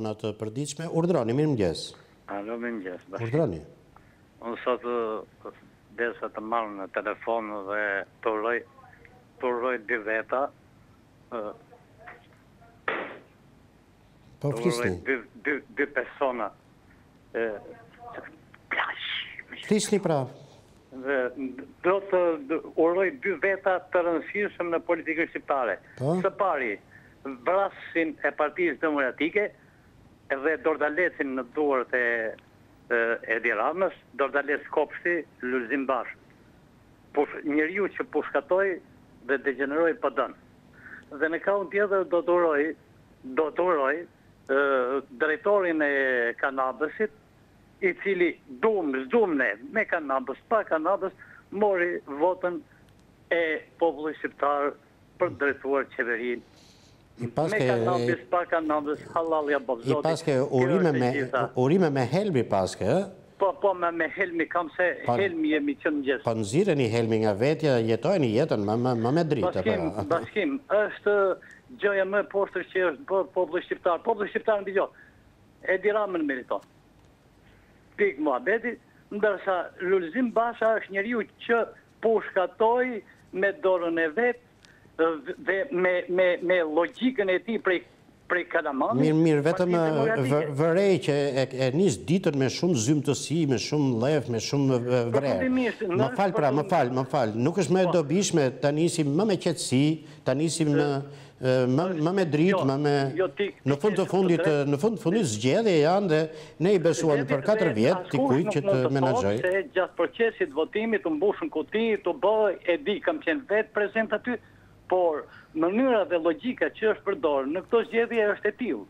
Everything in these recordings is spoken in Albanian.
Në të përditshme, urdhroni, mirëmëngjes. Alo, mirëmëngjes. Urdhroni. Unë sot desa të marrë në telefon dhe të uroj dy veta. Po, flisni. Dy persona. Flisni pra. Dhe do të uroj dy veta të rëndësishëm në politikën shqiptare. Së pari, vrasin e Partisë Demokratike, edhe Dordalecin në duart e Edi Ramës, Dordalet Kopshti, Lulzim Bashkë. Njeriu që pushkatoi dhe degeneroi PD-n. Dhe në kaun tjetër do të uroj drejtorin e Kanabësit, i cili zdumne me Kanabës, pa Kanabës, mori votën e popullit shqiptar për drejtuar qeverinë. Me Kanabës, pa Kanabës, halalja bëvzoti. I paske urime me helmi paske, Po, me helmi, kam se helmi jemi që në gjithë. Po nëzireni helmi nga vetja, jetojnë jetën më me dritë. Bashkim, është gjëja më poshtër që është bërë populli shqiptar. Populli shqiptar në digjo, Edi Ramën meriton. Pik muhabeti, ndërsa Lulzim Basha është njeriu që pushkatoi me dorën e vetë dhe me logjikën e tij prej Kalamani. Mirë, vetëm vërej që e nis ditën me shumë zymtësi, me shumë lef, me shumë vrerë. Më fal. Nuk është më e dobishme ta nisim më me qetësi, ta nisim më me dritë, më me në fund të fundit zgjedhje janë dhe ne i besuam për 4 vjet dikujt që të menaxhoj. Se gjatë procesit votimit të mbushën kuti, të bëj e di kam qenë vetë prezent aty. Por mënyra dhe logjika që është përdorë në këto zgjedhje është e tillë.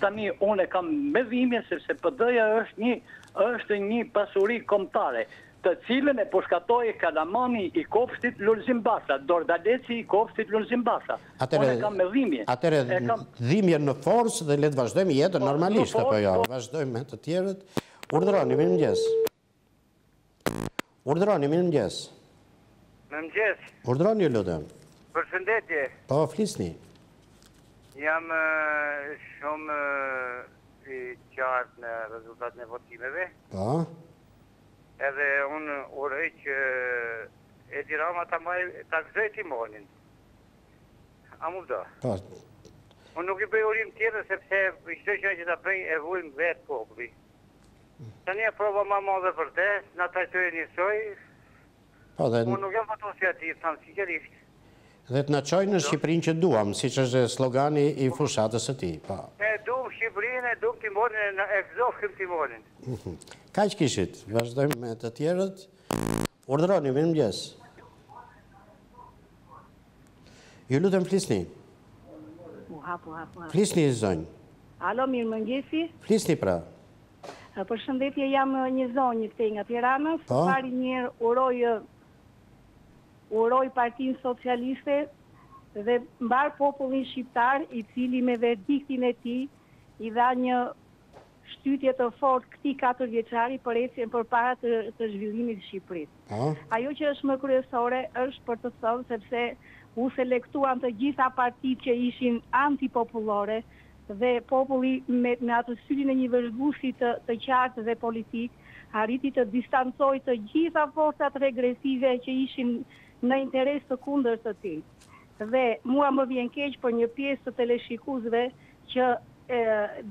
Tani unë kam me dhimbje sepse PD-ja është një pasuri kombëtare, të cilën e pushkatoi Kalamani i Kopshtit Lulzim Basha, Dordaleci i Kopshtit Lulzim Basha. Unë kam me dhimbje. Atëre dhimbje në forcë dhe le të vazhdojmë jetën normalisht apo jo? Vazhdojmë me të tjerët. Urdhroni, mirëmëngjes. Mirëmëngjes. Urdhroni, lutem. Përshëndetje. Po, flisni. Jam shumë i qartë në rezultatin e votimeve. Po. Edhe unë uroj që Edi Rama ta gëzoj timonin. A mu do? Po. Unë nuk i bëj urim tjetër sepse çdo gjë që ta bëj e vujmë vetë populli. Tani e prova më madhe për te, na trajtojë njësoj. Po, dhe unë nuk jam fotosi aty, thamë sigurisht. Dhe të na çojnë në Shqipërinë që duam, siç është slogani i fushatës së tij. Po. Ne duam Shqipërinë, duam timonin, e gëzofim timonin. Kaq kishit. Vazhdojmë me të tjerët. Urdhroni, mirëmëngjes. Ju lutem flisni. Flisni zonjë. Alo, mirëmëngjesi. Flisni pra. Përshëndetje, jam një zonjë këtej nga Tirana. Pari njëherë uroj Partinë Socialiste dhe mbar popullin shqiptar i cili me verdiktin e tij i dha një shtytje të fortë këtij 4 vjeçari për ecjen përpara të zhvillimit të Shqipërisë. Ajo që është më kryesore është për të thënë sepse u selektuan të gjitha partitë që ishin antipopullore dhe populli me atë syrin e një vëzhguesi të qartë dhe politik arriti të distancojë të gjitha forcat regresive që ishin në interes të kundërt të tij. Dhe mua më vjen keq për një pjesë të teleshikuesve që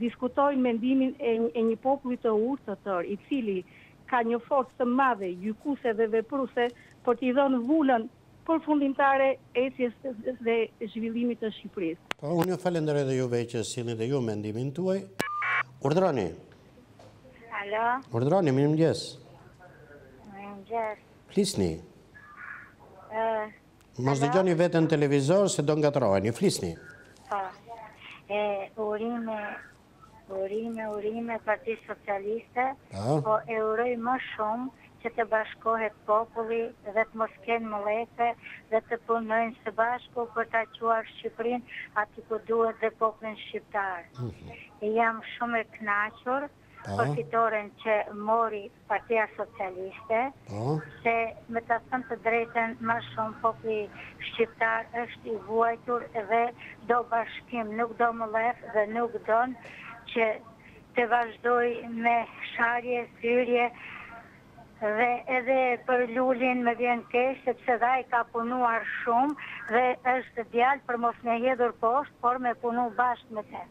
diskutojnë mendimin e një populli të urtë të tërë, i cili ka një forcë të madhe gjykuese dhe vepruese për t'i dhënë vulën përfundimtare ecjes dhe zhvillimit të Shqipërisë. Po, unë ju falenderoj dhe juve që sillni dhe ju mendimin tuaj. Urdhroni. Alo. Urdhroni, mirëmëngjes. Mirëmëngjes. Flisni. Mos dëgjoni vetën në televizor se do ngatroheni, flisni. Po. Urime Partisë Socialiste, po e uroj më shumë që të bashkohet populli dhe të mos kenë molese dhe të punojnë së bashku për ta çuar Shqipërinë aty ku duhet dhe popullin shqiptar. Jam shumë e kënaqur për fitoren që mori Partia Socialiste, se me të thënë të drejten më shumë populli shqiptar është i vuajtur dhe do bashkim, nuk do mollef dhe nuk don që të vazhdoj me sharje, syrje, dhe edhe për Lulin me vjen keq sepse dhe ai ka punuar shumë dhe është djalë për mos me hedhur poshtë, por me punu bashkë me te.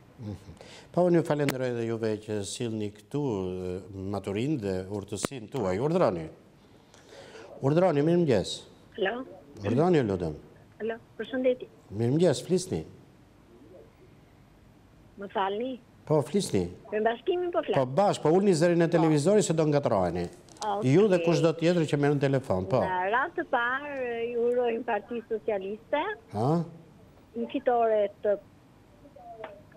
Pa unë ju falenderoj dhe juve që sillni këtu maturin dhe urtësin tuaj. Urdhroni. Urdhroni, mirëmëngjes. Alo. Urdhroni, lutem. Alo, përshëndetje. Mirëmëngjes, flisni. Më falni. Po, flisni. Me bashkimin po flas. Po, bashkë, po ulni zërin e televizori se do ngatroheni. Ju dhe kush do tjetër që merr në telefon, po. Në radhë të parë, ju urojmë Partisë Socialiste, një fitore të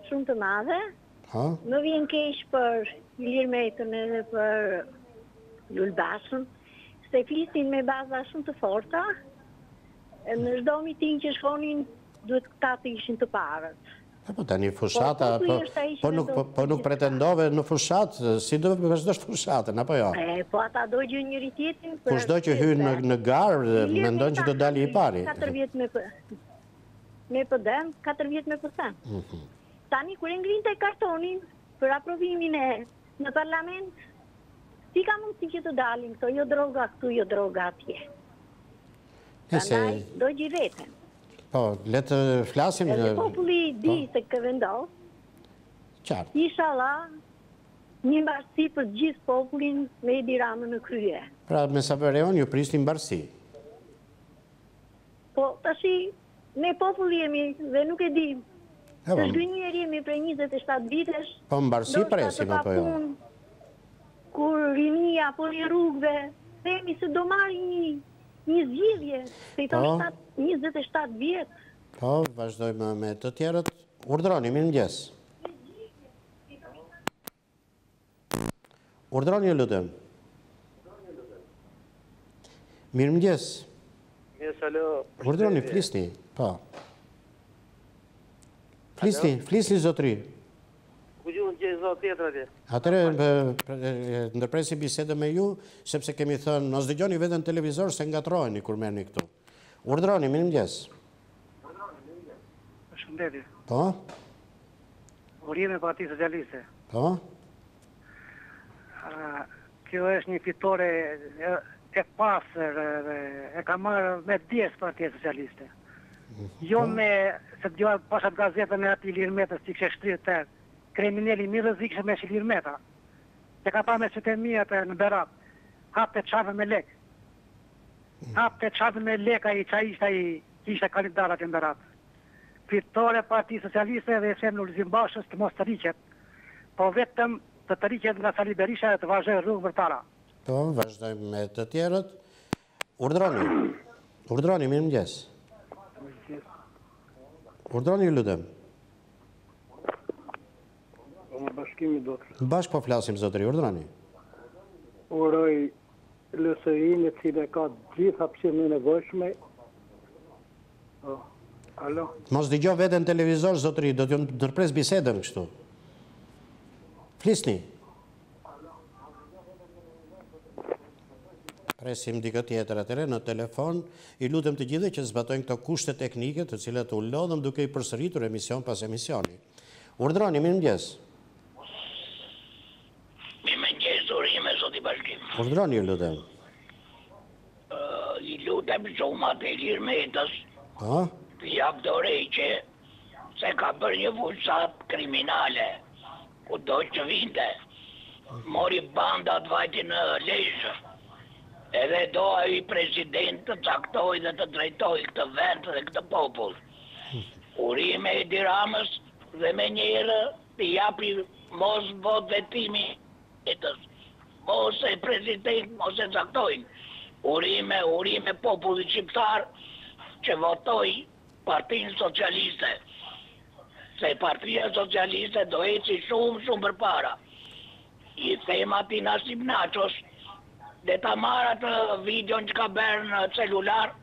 shumë të madhe. Më vjen keq për Ilir Metën edhe për Lulbashën, se flisin me baza shumë të forta. Në çdo miting që shkonin, duhet këta të ishin të parët. Po tani fushata, po nuk pretendove në fushat, si do vazhdosh fushatën, apo jo? Po ata dojgjën njëri tjetrin. Kushdo që hynë në garë, mendon që do dali i pari. 4 vjet me PD, 4 vjet me PS. Tani kur e ngrinte kartonin për aprovimin në parlament, si ka mundësi që të dalin këto, jo droga këtu, jo droga atje. Prandaj dojgjë vetën. Po, letë flasim... Edhe populli di se kë vendos. Qartë. Inshallah, një mbarësi për gjithë popullin me Edi Ramën në krye. Pra, me sa vëreon, ju prisni mbarësi. Po, tashi, ne populli jemi dhe nuk e di. Të shgënjeri jemi prej 27 vitesh. Po, mbarësi presim, apo jo? Kur rinia, po një rrugve, themi se do marri një zgjidhje, se i tonë 27 vjetë. Po, vazhdojmë me të tjerët. Urdhroni, mirëmëngjes. Urdhroni, lutem. Mirëmëngjes. Urdhroni, flisni. Po. Flisni, zotri. Ku gjuhën që e zotë tjetër atje? Atëre, ndërpresi bisedë me ju, sepse kemi thënë, nësë dëgjoni vetën televizor se ngatrojni kur merrni këtu. Urdhroni, mirëmëngjes. Përshëndetje. Po? Urime Partisë Socialiste. Po? Kjo është një fitore e pasër dhe e ka marrë me 10 Partisë Socialiste. Jo me, se të gjohë pashat gazetën e ati Ilir Metës që kështë shtrirë të kriminali mi rëzikshë me Ilir Meta. Që ka pa me qëtëmijat në Berat, hapë të qarë me lek. Hapë të qarë me lek a i qa ishte kandidatat në Berat. Fitore Partisë Socialiste dhe se në Lulzim Bashës të mos të riqet, po vetëm të riqet nga Sali Berisha dhe të vazhdoj rrugë për para. Po, vazhdojmë me të tjerët. Urdhroni, mirëmëngjes. Urdhroni, lutem. Bashkimi do të... Bashkë po flasim, zotëri, urdhroni. Uroj LSI-në cilë ka gjithë hapësirën e nevojshme. Alo? Mos dëgjoj veten në televizor, zotëri, do t'ju ndërpres bisedën kështu. Flisni. Presim dikë tjetër atëre në telefon. I lutem të gjithë që zbatojnë këto kushte teknike të cilat u lodhëm duke i përsëritur emision pas emisioni. Urdhroni, mirëmëngjes. Mirëmëngjes, urime zoti bashkim. Urdhroni, lutem. I lutem shumë atë Ilir Metës. Po? Të jap dorë që se ka bërë një fushat kriminale. Ku do që vinte. Mori bandat vajti në Lezhë. Edhe do ai president të caktoj dhe të drejtoj këtë vend dhe këtë popull. Urime Edi Ramës dhe me njërë të japi mos vot vetimi etës. Mos e president, mos e caktojnë. Urime popullit shqiptar që votoj Partinë Socialiste. Se Partia Socialiste do eci shumë për para. I them ati Nasim Nachos dhe ta marrë atë videon që ka bërë në celular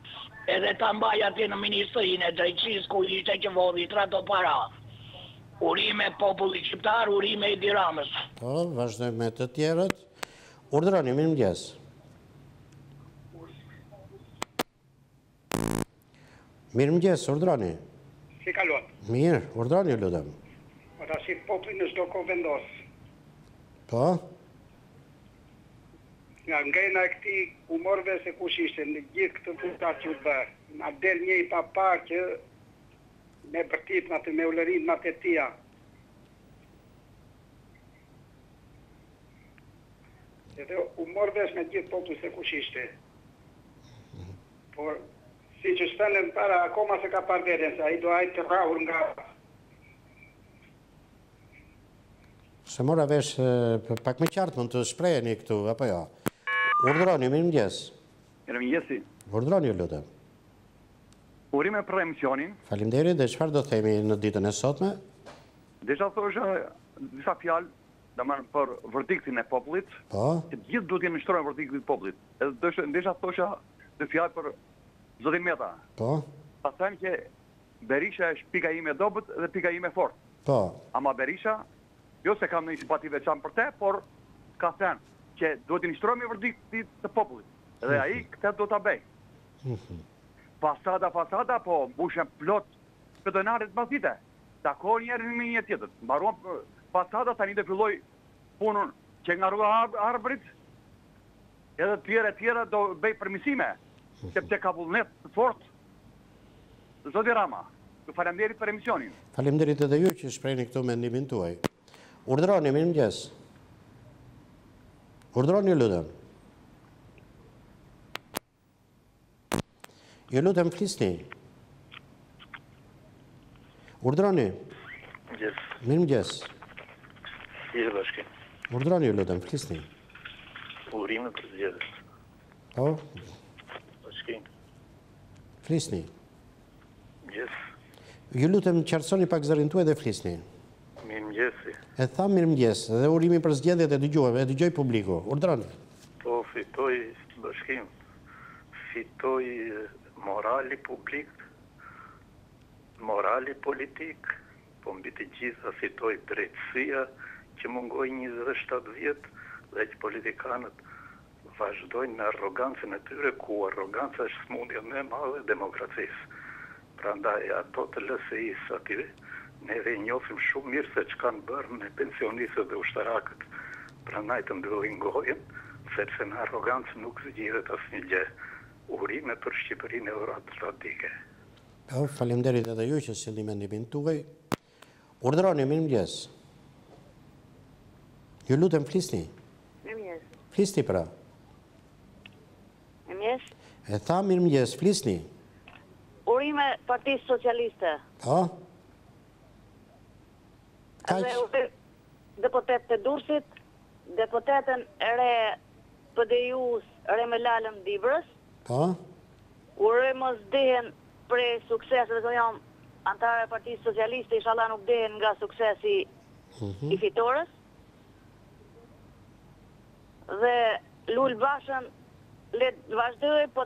edhe ta mbaj ati në Ministrinë e Drejtësisë ku ishte që vodhi trato para. Urime popullit shqiptar, urime Edi Ramës. Po, vazhdojmë me të tjerët. Urdhroni, mirëmëngjes. Mirëmëngjes, urdhroni. Si kalon? Mirë, urdhroni, lutem. Rashi populli në çdo kohë vendos. Po? Nga ngejna e këti humorve se kush ishte në gjithë këtë puta që u bërë. Nga del një i papa që me bërtit në të me ullërin në të tia. Edhe humorve me gjithë populli se kush ishte. Por, si që shtenën para, akoma se ka parë veten, se a i do ajtë të rahur nga... Se mora vesh pak më qartë mund të shpreheni këtu, apo jo? Urdhroni, mirëmëngjes. Mirëmëngjesi. Urdhroni, lutem. Urime për emisionin. Faleminderit, dhe çfarë do themi në ditën e sotme? Desha thosha disa fjalë, domethënë për verdiktin e popullit. Po. Të gjithë duhet të nënshtrojnë verdiktin e popullit. Edhe desha thosha dy fjalë për zotin Meta. Po. Pastaj që Berisha është pika ime e dobët dhe pika ime e fortë. Po. Ama Berisha, jo se kam një simpati veçantë për te, por ka thënë që duhet të nënshtrojmë verdiktin të popullit. Edhe ai këtë do ta bëj. Fasada, po mbushen plot pedonarët mazite. Takon njerë në një tjetër. Mbaruan fasada, tani dhe filloj punën që nga rruga Arbrit, edhe tjera do bëj përmisime, sepse ka vullnet të fort. Zoti Rama, ju faleminderit për emisionin. Faleminderit edhe ju që shprehni këtu mendimin tuaj. Urdhroni, mirëmëngjes. Urdhroni, lutem. Ju lutem flisni. Urdhroni. Mirëmëngjes. Mirë bashkim. Urdhroni, ju lutem flisni. Urime për zgjedhjes. Po? Bashkim. Flisni. Mirëmëngjes. Ju lutem qartësoni pak zërin tuaj dhe flisni. Mirëmëngjesi. E tham mirëmëngjes, dhe urimi për zgjedhjet e dëgjoj publiku. Urdhroni. Po fitoj bashkim. Fitoj morali publik, morali politik, po mbi të gjitha fitoj drejtësia që mungoj 27 vjetë dhe që politikanët vazhdojnë në arrogancën e tyre, ku arroganca është smundja më e madhe e demokracisë. Prandaj ato të LSI-s aty, neve njohim shumë mirë se që kanë bërë me pensionistët dhe ushtarakët. Prandaj të mbyllim gojen, sepse në arrogancë nuk zgjidhet asnjë gjë. Urime për Shqipërinë Euroatlantik. Po, faleminderit edhe ju që sillni mendimin tuaj. Urdhroni, mirëmëngjes. Ju lutem flisni. Mirëmëngjes. Flisni pra. Mirëmëngjes. E tham mirëmëngjes, flisni. Urime Partisë Socialiste. Po. Deputet të Durrësit, deputetën e re PD-jus Remelalën Dibrës. Po. Uroj mos dehen prej suksesit, dhe jam antare e Partisë Socialiste, inshallah nuk dehen nga suksesi i fitores. Dhe Lul Bashën le vazhdoj, po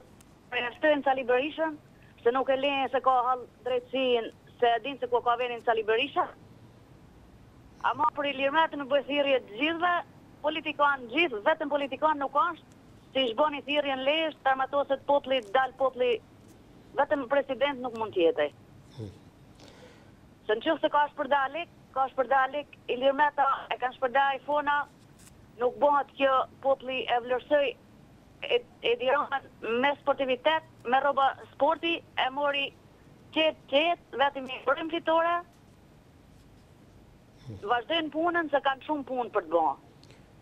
përjashtojnë Sali Berishën, se nuk e lejnë se ka hall drejtësin, se e din se ku ka venin Sali Berisha. Ama për Ilir Metën në bëjë thirrje të gjithve, politikanë gjithë, vetëm politikanë nuk është, si shboni thirrjen lesh, të armatoset populli, dal populli, vetëm president nuk mund tjetej. Se në qëfë se ka shpërdalik, Ilir Meta e kanë shpërdaj fona, nuk bëhat kjo populli e vlerësoj e dironën me sportivitet, me roba sporti, e mori qetë, vetëm i bërim fitore, vazhdojnë punën se kanë shumë punë për të bëha.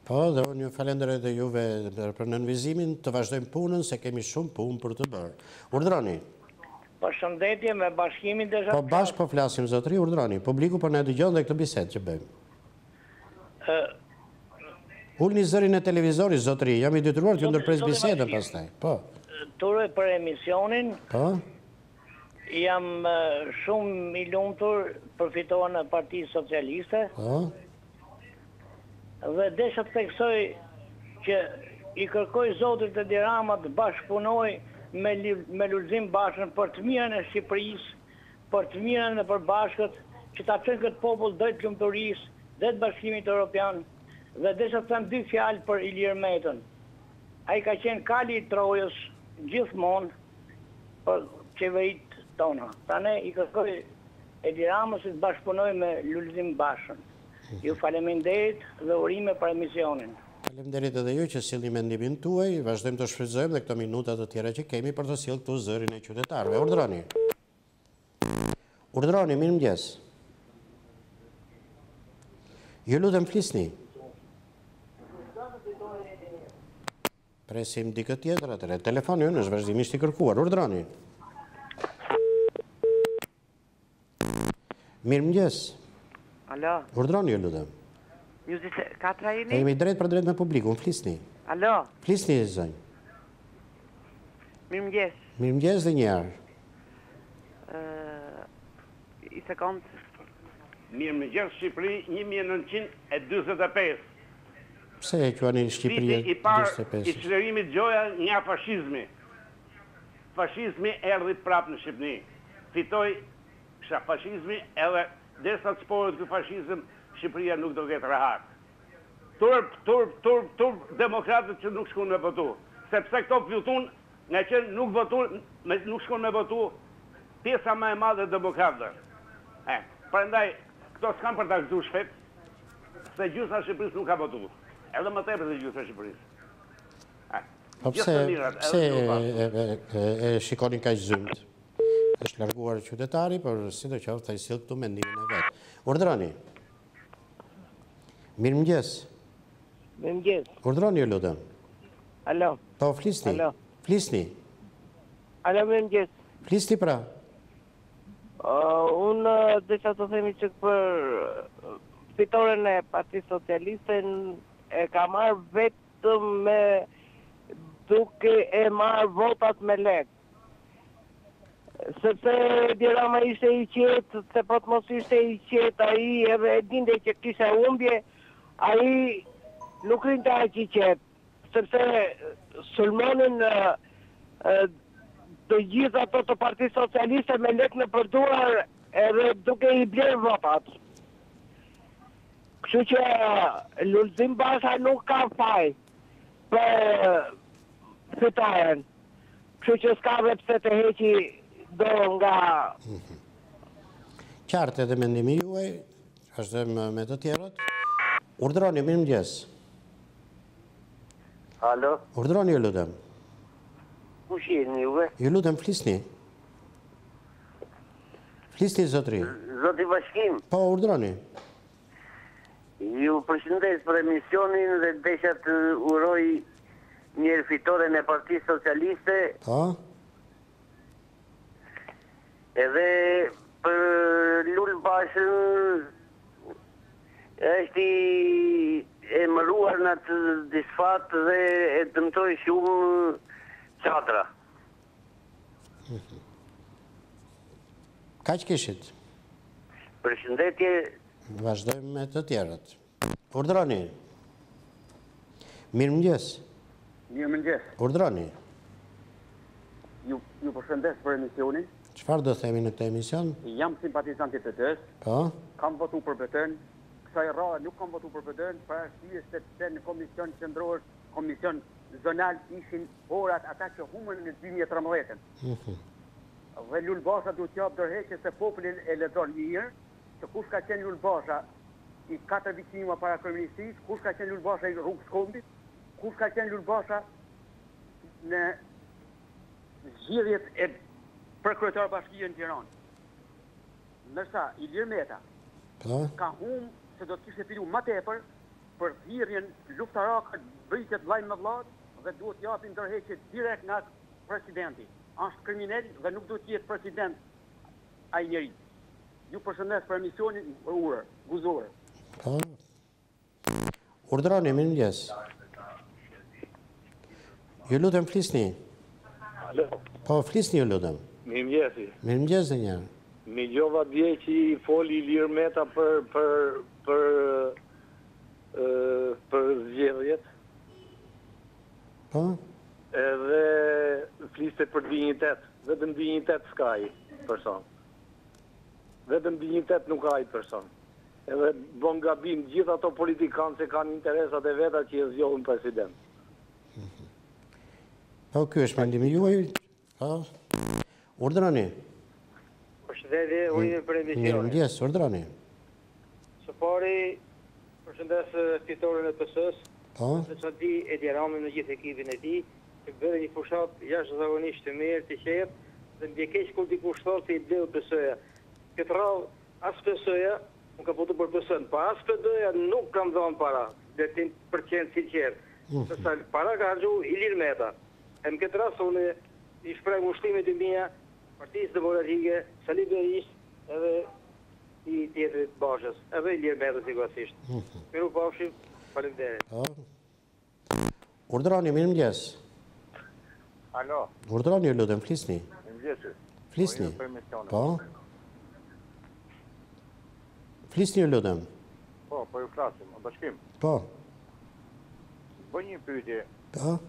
Po, dhe unë ju falenderoj dhe juve për nënvizimin, të vazhdojmë punën se kemi shumë punë për të bërë. Urdhroni. Përshëndetje me bashkimin dhe Po bashkë po flasim zotëri, urdhroni. Publiku po ne dëgjon dhe këtë bisedë që bëjmë. Ulni zërin e televizorit, zotëri, jam i detyruar t'ju ndërpres bisedën pastaj. Po. Turoj për emisionin. Po. Jam shumë i lumtur për fitoren e Partisë Socialiste. Po. Dhe desha të theksoj që i kërkoj zotit e Dirama të bashkëpunoj me Lulzim Bashën për të mirën e Shqipërisë, për të mirën e përbashkët, që ta çojnë këtë popull drejt lumturisë, drejt Bashkimit Evropian, dhe desha të them dy fjalë për Ilir Metën. Ai ka qenë kali i Trojës gjithmonë për qeverit tona. Tani i kërkoj Edi Rama si të bashkëpunoj me Lulzim Bashën. Ju faleminderit dhe urime për emisionin. Faleminderit edhe ju që sillni mendimin tuaj, vazhdojmë të shfrytëzojmë dhe këto minuta të tjera që kemi për të sjellë këtu zërin e qytetarëve. Urdhroni. Urdhroni, mirëmëngjes. Ju lutem flisni. Presim dikë tjetër atëre. Telefoni ynë është vazhdimisht i kërkuar. Urdhroni. Mirëmëngjes. Alo. Urdhroni, ju lutem. 24 jeni? Jemi drejt për drejt me publikun, flisni. Alo. Flisni, zonjë. Mirëmëngjes. Mirëmëngjes dhe një herë. I sekond. Mirëmëngjes Shqipëri 1945. Pse e quani Shqipëri 25? Viti i parë i çlirimit Gjoja nga fashizmi. Fashizmi erdhi prapë në Shqipëri. Fitoi fashizmi edhe derisa të sporet ky fashizëm, Shqipëria nuk do ketë rahat. Turp demokratët që nuk shkon me votu. Sepse këto fitun nga që nuk votun, nuk shkon me votu pjesa më e madhe e demokratëve. Prandaj këto s'kan për ta gëzuar shpejt, se gjysma e Shqipërisë nuk ka votuar. Edhe më tepër se gjysma e Shqipërisë. Po pse e shikoni kaq zymt? Është larguar qytetari, por sidoqoftë ai sill këtu mendimin e vet. Urdhroni. Mirëmëngjes. Mirëmëngjes. Urdhroni, ju lutem. Alo. Po flisni. Alo. Flisni. Alo, mirëmëngjes. Flisni pra. Unë desha të themi që për fitoren e Partisë Socialiste e ka marrë vetëm me duke e marrë votat me lek. Sepse Edi Rama ishte i qetë, se po të mos ishte i qetë, ai edhe e dinte që kishte humbje, ai nuk rinte aq i qetë, sepse sulmonin të gjithë ato të Partisë Socialiste me lek në përduar edhe duke i blerë votat. Kështu që Lulzim Basha nuk ka faj për fitoren. Kështu që s'ka dhe pse të heqi do nga... Qartë edhe mendimi juaj, vazhdojmë me të tjerët. Urdhroni, mirëmëngjes. Alo. Urdhroni, ju lutem. Kush jeni juve? Ju lutem flisni. Flisni, zotri. Zoti Bashkim. Po, urdhroni. Ju përshëndes për emisionin dhe desha të uroj një fitoren e Partisë Socialiste. Po. Edhe për Lul Bashën është i emëruar në të disfat dhe e dëmtoj shumë qatra. Kaq kishit? Përshëndetje. Vazhdojmë me të tjerët. Urdhroni. Mirëmëngjes. Mirëmëngjes. Urdhroni. Ju përshëndes për emisionin. Çfarë do themi në këtë emision? Jam simpatizant i PD-s. Po. Kam votu për PD-n. Kësaj radhe nuk kam votu për PD-n, për arsye se në komision qendror, komision zonal ishin orat ata që humën në 2013. Dhe Lul Basha duhet t'jap dorëheqje se populli e lexon mirë, se kush ka qenë Lul Basha i 4 viktima para kryeministisë, kush ka qenë Lul Basha i rrugës Kombit, kush ka qenë Lul Basha në zgjedhjet e për kryetar bashkie në Tiranë. Ndërsa Ilir Meta ka humbë se do të kishte fitu më tepër për thirrjen luftarake bëjtjet vllajën me vllat dhe duhet japin dorëheqje direkt nga presidenti. Është kriminal dhe nuk duhet të jetë president ai njeri. Ju përshëndes për emisionin guzor. Po. Urdhroni, mirëmëngjes. Ju lutem flisni. Alo. Po, flisni, ju lutem. Mirëmëngjesi. Mirëmëngjes dhe një. Mi gjova dje që i foli Ilir Meta për zgjedhjet. Po? Edhe fliste për dignitet. Vetëm dignitet s'ka ai person. Vetëm dignitet nuk ka ai person. Edhe bon gabim gjithë ato politikanë që kanë interesat e veta që e zgjohen president. Po, ky është mendimi juaj? Po. Urdhroni. Përshëndetje, urime për emisione. Mirëmëngjes, urdhroni. Së pari, përshëndes fitoren e PS-s, se që di Edi Rami në gjithë ekipin e ti, që bërë një fushat jashtëzakonisht të mirë, të qetë, dhe më keq kur dikush thotë se i bleu PS-ja. Këtë radhë, as PS-ja, nuk ka potu për PS-n, pa as PD-ja nuk kam dhënë para, dhe 100% sinqert. Sësa para ka hargju Ilir Meta. E më këtë rast, unë i shprej ngushtimet e mija, Partisë Demokratike, Sali Berisht, edhe i tjetërit Bashës, edhe Ilir Meta sigurisht. Miru pafshim, faleminderit. Urdhroni, mirëmëngjes. Alo. Urdhroni, lutem, flisni. Mirëmëngjes. Flisni. Po. Flisni, lutem. Po ju flasim, o bashkim. Po. Bëj një pyetje. Po.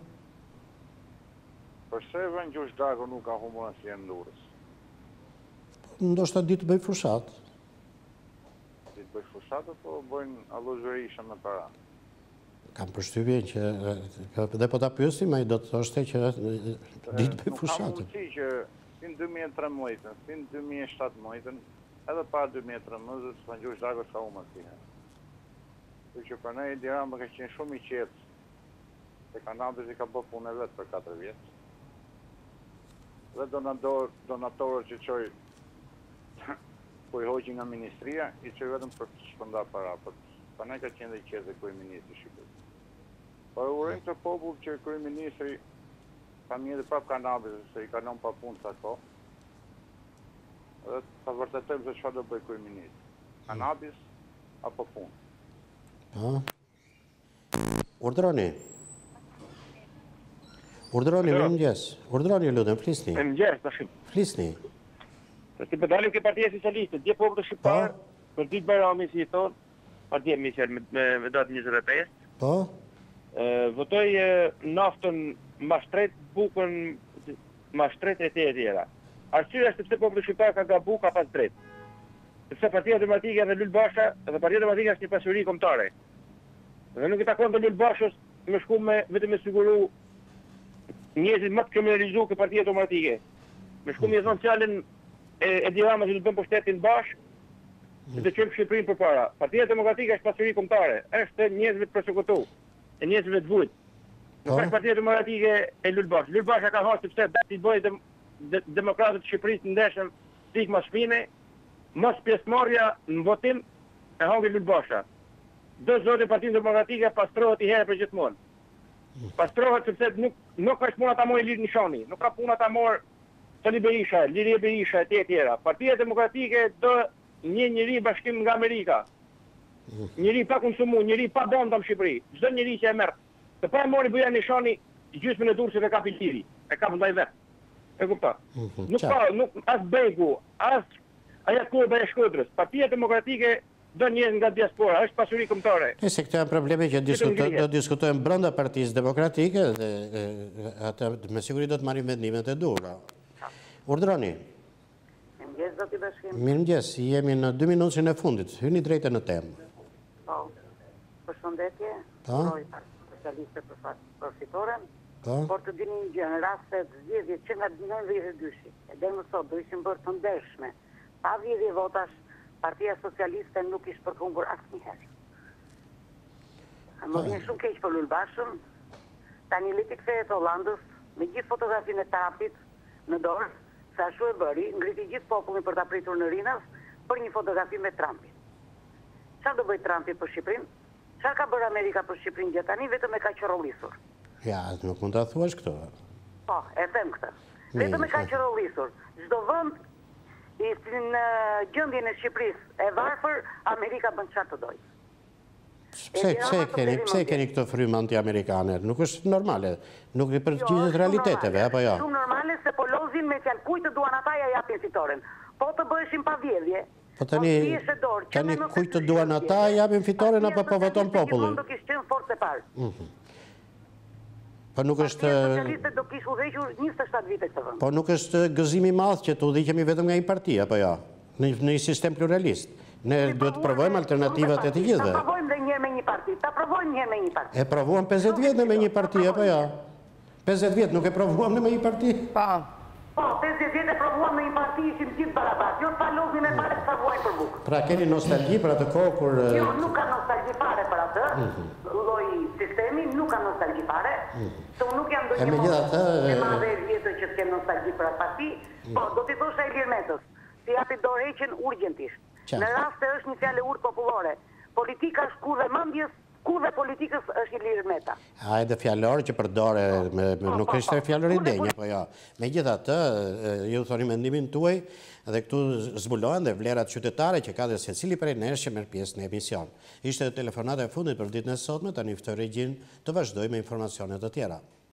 Përse Vend Gjush Drago nuk ka humor si e Durrës? Ndoshta di të bëj fushat. Di të bëj fushat apo bëjnë allozërisha me para? Kam përshtypjen që dhe po ta pyesim, ai do të thoshte që di të bëj fushat. Nuk ka mundësi që si në 2013, si në 2017, edhe para 2013, Vend Gjush Drago s'ka humor si e. Që për ne Edi Rama ka qenë shumë i qetë, se Kanabis i ka bërë punë e vetë për 4 vjetë. Dhe donatorët që qoj po i hoqin nga ministria, i qoj vetëm për të shpëndar para, për ne ka qenë dhe i qetë dhe kryeministri Shqipërisë. Por urojmë të popull që kryeministri ka mjetë prap Kanabis, se i ka nëmë pa punë sa ko, dhe të vërtetojmë se çfarë do bëj kryeministri. Kanabis apo punë. Urdhroni. Urdhroni, mirëmëngjes. Urdhroni, lutem, flisni. Mirëmëngjes, bashkim. Flisni. Si pëdalim ke Partia Socialiste, dje popull të Shqiptarë, për ditë Bajrami si i thonë, partia misjer me datë 25. Po? Votoj naftën mashtret, bukën mashtret e tjera. Arsyeja është sepse populli shqiptar ka gabu, ka pas drejt. Sepse Partia Demokratike dhe Lul Basha, dhe Partia Demokratike është një pasuri kombëtare. Dhe nuk i takon të Lul Bashës me shku me vetëm me siguru njerëzit më të kriminalizuar ke Partia Demokratike. Me shku me zonë fjalën e Edi Rama që do të bën pushtetin bashk, dhe të çojmë Shqipërinë përpara. Partia Demokratike është pasuri kombëtare, është njerëzve të përsekutuar, e njerëzve të vujt. Nuk është Partia Demokratike e Lul Bashës. Lul Basha ka thënë sepse i bëj demokratët e Shqipërisë ndeshëm stigma shpine, mos pjesëmarrja në votim e hangi Lul Basha. Do zotë Partia Demokratike pastrohet i herë për gjithmonë. Pastrohet sepse nuk ka puna ta morë Ilir Nishani, nuk ka puna ta morë Sali Berisha, Liria Berisha e tjera. Partia Demokratike do një njeri bashkim nga Amerika. Njeri pa konsumu, njeri pa bonda në Shqipëri. Çdo njeri që e merr. Të pa e mori Buja Nishani gjysmën e Durrësit e ka Piltiri, e ka ndaj vet. E kupton? Nuk ka, nuk as Begu, as aja kurba e Shkodrës. Partia Demokratike do njerëz nga diaspora, është pasuri kombëtare. Se këto janë probleme që do diskutojmë brenda Partisë Demokratike dhe ata me siguri do të marrin vendimet e duhura. Urdhroni. Mirëmëngjes, zoti Bashkim. Mirëmëngjes, jemi në 2 minutën e fundit. Hyni drejtë në temë. Po. Përshëndetje. Po. Socialiste për fitoren. Po. Por të dini një gjë, në rast se zgjedhjet që nga 92-shi, e deri më sot do ishin bërë të ndershme. Pa vjedhje votash, Partia Socialiste nuk ishte përkumbur asnjëherë. Më vjen shumë keq për Lul Bashën. Tani le të kthehet Hollandës me gjithë fotografinë e Trumpit në dorë, sa ashtu e bëri, ngriti gjithë popullin për ta pritur në Rinas për një fotografi me Trumpin. Çfarë do bëj Trumpi për Shqipërinë? Çfarë ka bërë Amerika për Shqipërinë gjatë tani vetëm e ka qërollisur. Ja, nuk mund ta thuash këtë. Po, e them këtë. Vetëm e ka qërollisur. Çdo vend në gjendjen e Shqipërisë e varfër, Amerika bën çfarë të dojë. Pse keni këto frymë anti-amerikane? Nuk është normale. Nuk i përgjigjet realiteteve, apo jo? Shumë normale se po lozin me fjalë kujt të duan ata ja japin fitoren. Po të bëheshin pa vjedhje. Po tani kujt të duan ata japin fitoren apo po voton populli? Do kishte qenë forcë e parë. Po nuk është socialiste do kishte udhëhequr 27 vite këtë vend. Po nuk është gëzim i madh që të udhëheqemi vetëm nga një parti apo jo? Në një sistem pluralist. Ne duhet të provojmë alternativat e të gjithëve. Ta provojmë dhe njëherë me një parti. Ta provojmë njëherë me një parti. E provuam 50 vjet me një parti apo jo? 50 vjet nuk e provuam me një parti? Po. Po, 50 vjetë e provuam në një parti ishim gjithë barabat, jo të falosni me pare të savuaj për bukë. Pra keni nostalgji për atë kohë kur... Jo, nuk ka nostalgji fare për atë, lloj sistemi, nuk ka nostalgji fare, se unë nuk jam do një e madhe e vjetër që të kem nostalgji për atë parti, po, do t'i thosha Ilir Metës, si japi dorëheqjen urgjentisht. Në rast se është një fjalë urtë popullore, politika është kurrë mendjes, kurrë politikës është Ilir Meta. A edhe fjallor që përdore, nuk është fjallor i denjë, po jo. Megjithatë, ju thoni mendimin tuaj, dhe këtu zbulohen dhe vlerat qytetare që ka dhe secili prej nesh që merr pjesë në emision. Ishte telefonata e fundit për ditën e sotme, tani ftoj regjin të vazhdoj me informacione të tjera.